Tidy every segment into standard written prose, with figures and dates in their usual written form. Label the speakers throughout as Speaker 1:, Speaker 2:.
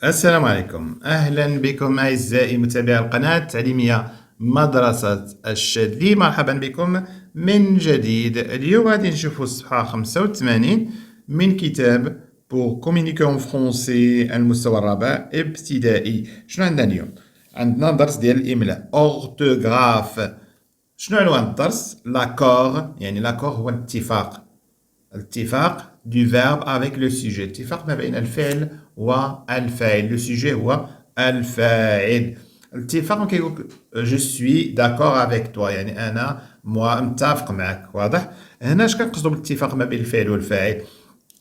Speaker 1: السلام عليكم، أهلا بكم أعزائي متابعي القناة التعليمية مدرسة الشاذلي. مرحبا بكم من جديد. اليوم غادي نشوفوا الصفحة 85 من كتاب Pour communiquer en français المستوى الرابع ابتدائي. شنو عندنا اليوم؟ عندنا درس ديال الإملاء أورتوغراف. شنو عنوان الدرس؟ لاكور، يعني لاكور هو الاتفاق. الاتفاق du verbe avec le sujet. الاتفاق ما بين الفعل والفاعل. Le sujet هو الفاعل. الاتفاق كيقول je suis d'accord avec toi، يعني أنا متفق معك. واضح؟ هنا اش كنقصدو بالاتفاق ما بين الفاعل والفاعل؟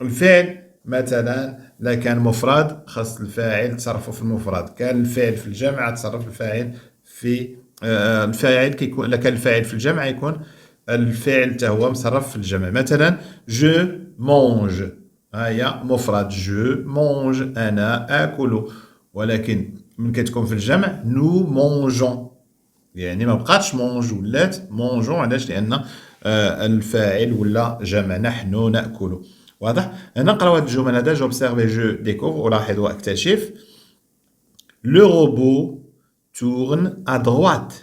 Speaker 1: الفعل مثلا لا كان مفرد خاص الفاعل تصرفه في المفرد، كان الفعل في الجمع تصرف الفاعل في الفاعل كيكون. لا كان الفاعل في الجمع يكون الفعل حتى هو مصرف في الجمع. مثلا جو مونج، ها هي مفرد جو مونج، انا اكل. ولكن من كتكون في الجمع نو مونجون، يعني ما بقاتش مونج ولات مونجون. علاش؟ لان الفاعل ولا جمع، نحن ناكل. واضح؟ هنا نقراو هاد الجمل هذا. جوبسيرفي جو ديكوفر، الاحظ واكتشف. لو روبو تورن ا دروات،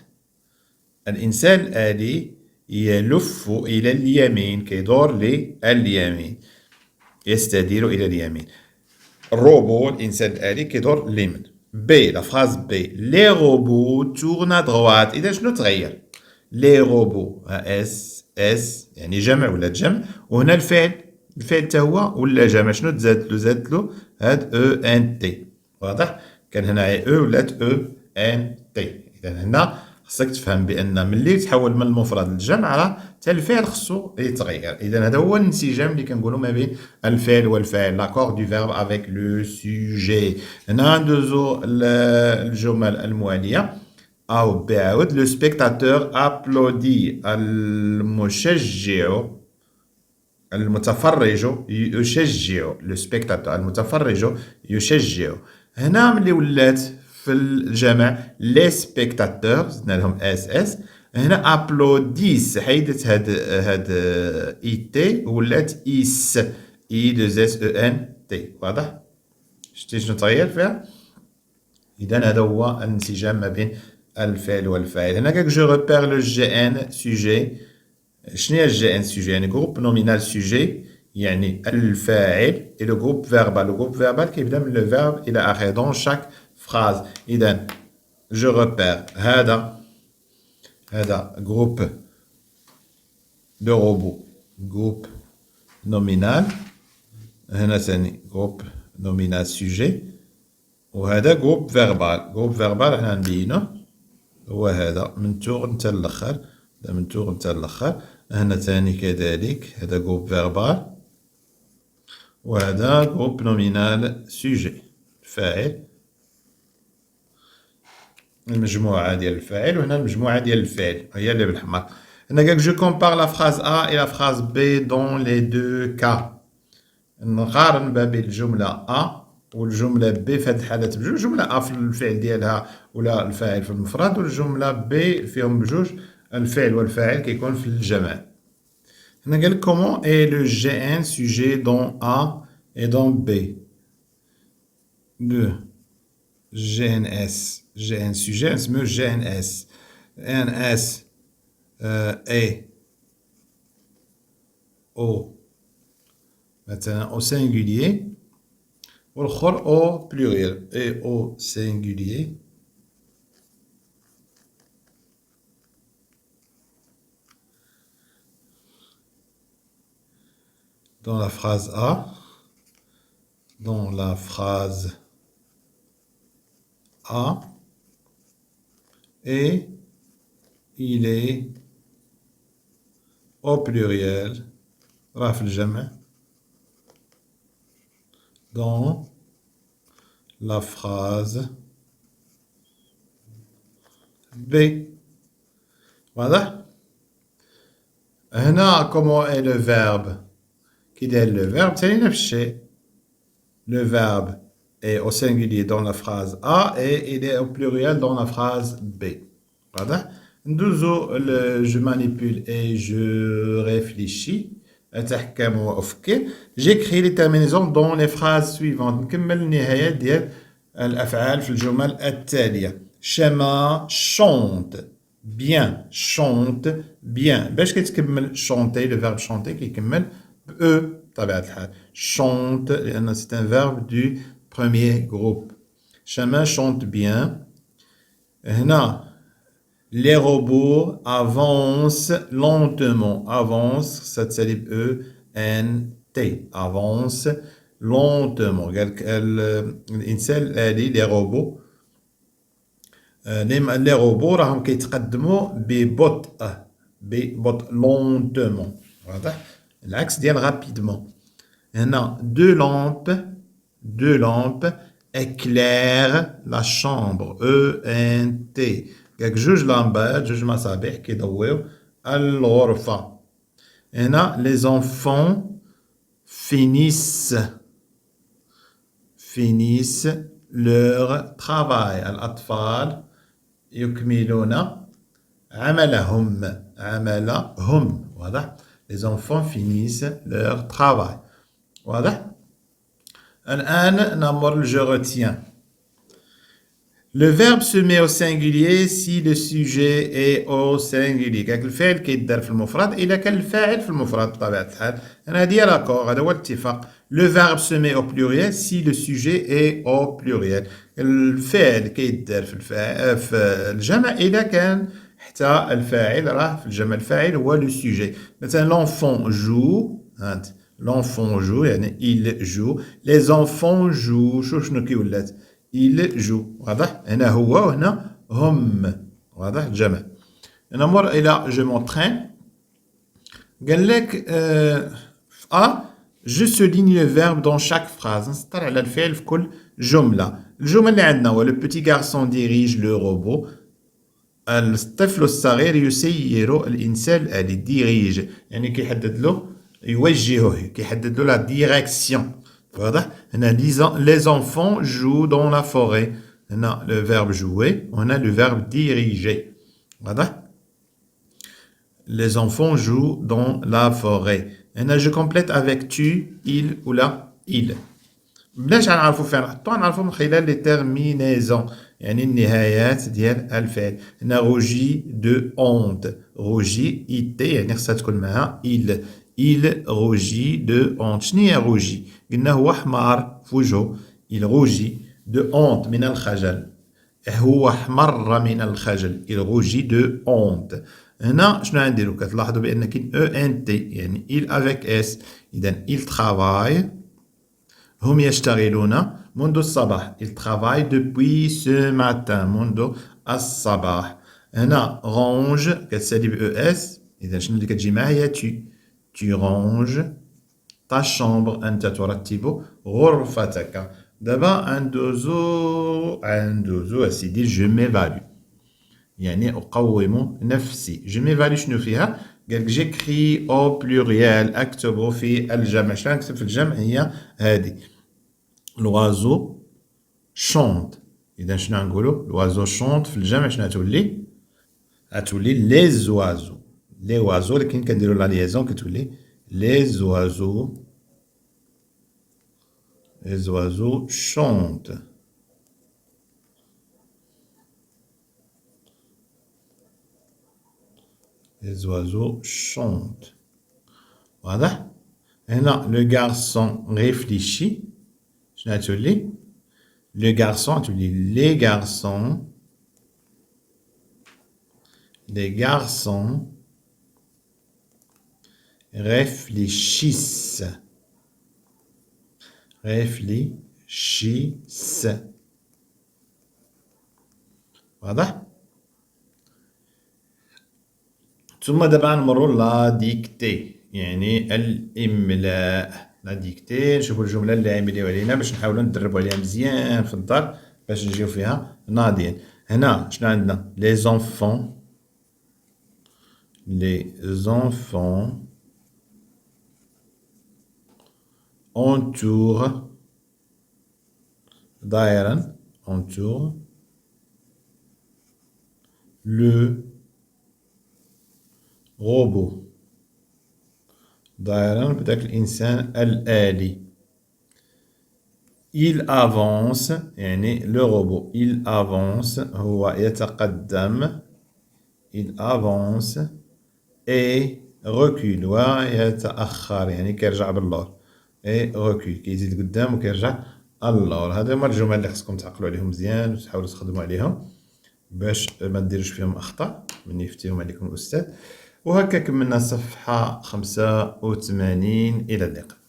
Speaker 1: الانسان الالي يلف الى اليمين، كيدور لليمين، يستدير الى اليمين. الروبو الانسان الالي كيدور لليمين. بي لا فراز بي، لي روبو تورن دروات. اذا شنو تغير؟ لي روبو اس يعني جمع ولا جمع، وهنا الفعل حتى هو ولا جمع. شنو تزاد له؟ زادت له هاد او ان تي. واضح؟ كان هنا او ولات او ان تي. اذا هنا خصك تفهم بان ملي تحول من المفرد للجمع راه حتى الفعل خصو يتغير. اذا هذا هو الانسجام اللي كنقولوا ما بين الفعل والفاعل، لاكور دو فيرب افيك لو سوجي. هنا ندوزو الجمل المواليه. أو بعود لو سبيكتاتور ابلودي، المشجع المتفرج يشجع. لو سبيكتاتور المتفرج يشجع. هنا ملي ولات في الجمع لي سبيكتاتور زدنا لهم اس. هنا ابلوديس حيدت هاد اي تي ولات اس اي دو اس او ان تي. واضح؟ شتي شنو تغير فيها؟ إذا هذا هو الانسجام ما بين الفعل والفاعل. هنا كاك جو ريبير لو جي ان سوجي. شنو هي الجي ان سوجي؟ يعني جروب نومينال سوجي، يعني الفاعل. اي لو جروب فيربال، لو جروب فيربال كيبدا من لو فيرب الى اخره دون شاك فراز. اذا جو ريبير هذا جروب دو روبو، جروب نومينال. هنا ثاني جروب نومينال سوجي، وهذا جروب فيربال. جروب فيربال حنا نبينوه هو هذا من تور نتا الاخر، هذا من تور نتا الاخر. هنا ثاني كذلك هذا جروب فيربال، وهذا جروب نومينال سوجي، الفاعل، المجموعة ديال الفاعل. وهنا المجموعة ديال الفعل هي اللي بالحمر. هنا قالك جو كومبار لا فراز ا إلى فراز بي دون لي دو كا. نقارن ما بين الجملة ا والجملة بي في هاد الحالات بجوج. جملة ا في الفعل ديالها ولا الفاعل في المفرد، والجملة بي فيهم بجوج الفعل والفاعل كيكون في الجمع. هنا قالك كومون اي لو جي ان سوجي دون ا اي دون بي. لو جي ان اس، جي ان سوجي نسميوه جي ان اس. ان اس اي او مثلا au singulier، والآخر au pluriel et au singulier. Dans la phrase A, dans la phrase A, et il est au pluriel راه في الجمع dans la phrase B. واضح؟ هنا comment est le verbe؟ كي داير le verbe ثاني نفس الشيء. Le verbe est au singulier dans la phrase A et il est au pluriel dans la phrase B. واضح؟ ندوزو je manipule et je réfléchis، أتحكم وأفكر. J'écris les terminaisons dans les phrases suivantes. نكمل النهايات ديال الأفعال في الجمل التالية. شما chante bien chante bien باش كتكمل chanter le verbe chanter كيكمل ب e بطبيعة الحال chante لأن c'est un verbe du premier groupe. شما chante bien. هنا les robots avancent lentement. Avance, ça تسالي ب E N T. Avance lentement. قالك الإنسان الآلي les robots les robots راهم كيتقدموا ببطء lentement. واضح؟ العكس ديال rapidement. هنا deux lampes éclairent la chambre. E N T. قالك جوج لامبات جوج مصابيح كيضويو الغرفة. هنا les enfants finissent leur travail. الأطفال يكملون عملهم. واضح؟ les enfants finissent leur travail. واضح؟ الآن نمر je retiens. Le verbe se met au singulier si le sujet est au singulier. كاك الفعل كيدار في المفرد إلا كان الفاعل في المفرد بطبيعة الحال. أنا هادي لاكور هذا هو الاتفاق. Le verbe se met au pluriel si le sujet est au pluriel. الفعل كيدار في الجمع إلا كان حتى الفاعل راه في الجمع. الفاعل هو le sujet. مثلا l'enfant joue. l'enfant joue يعني il joue. les enfants jouent. شنو كي ولات؟ il joue. واضح؟ هنا هو وهنا هم. واضح؟ الجمع. نمر إلى je m'entraîne. قال لك je souligne le verbe dans chaque phrase. نسطر على الفعل في كل جملة. الجمل اللي عندنا هو le petit garçon dirige le robot. الطفل الصغير يسير الإنسان الآلي. dirige يعني كيحدد له يوجهه كيحدد له la direction. واضح؟ هنا les enfants jouent dans la forêt. هنا le verbe jouer وهنا le verbe diriger. واضح؟ les enfants jouent dans la forêt. هنا je complète avec tu, il ولا il. بلاش غنعرفو فين نحطو غنعرفو من خلال لي terminaisons يعني النهايات ديال الفعل. هنا روجي دو honte. روجي it يعني خصها تكون معها il روجي دو honte. شنيا روجي؟ قلنا هو حمار في وجهه. il روجي دو honte من الخجل. هو احمر من الخجل. il روجي دو honte. هنا شنو غنديرو؟ كتلاحظوا بان كاين او ان تي يعني il avec s. اذا il travaille. هم يشتغلون منذ الصباح. il travaille depuis ce matin. منذ الصباح. هنا range كتسالي ب اس. اذا شنو اللي كتجي معاه هي tu ranges ta chambre. أنت ترتب غرفتك. دابا ندوزو أسيدي je m'évalue يعني أقوم نفسي. je m'évalue شنو فيها؟ قالك j'écris au pluriel. أكتب في الجمع. شنو نكتب في الجمع؟ هي هادي l'oiseau chante. إذا شنو نقولو؟ l'oiseau chante في الجمع شنو غتولي؟ غتولي les oiseaux. les oiseaux لكن كنديرو لا ليزون كتولي les oiseaux chantent. les oiseaux chantent. واضح؟ هنا le garçon réfléchit. شنو غتولي؟ le garçon غتولي les garçons réfléchissent. واضح؟ ثم دابا نمرو لا ديكتي يعني الإملاء. لا ديكتي نشوفو الجملة اللي عمليو علينا باش نحاولو ندربو عليها مزيان في الدار باش نجيو فيها ناضيين. هنا شنو عندنا؟ les enfants entourent دائرا entourent le robot. دائرا بداك الإنسان الآلي. il avance يعني le robot il avance هو يتقدم il avance et recule ويتأخر يعني كيرجع باللور et recule كيزيد لقدام وكيرجع اللور. هادو هما الجمل اللي خصكم تعقلوا عليهم مزيان وتحاولوا تخدموا عليهم باش ما ديروش فيهم أخطاء من يفتيهم عليكم الأستاذ. وهكا كملنا صفحة 85. إلى اللقاء.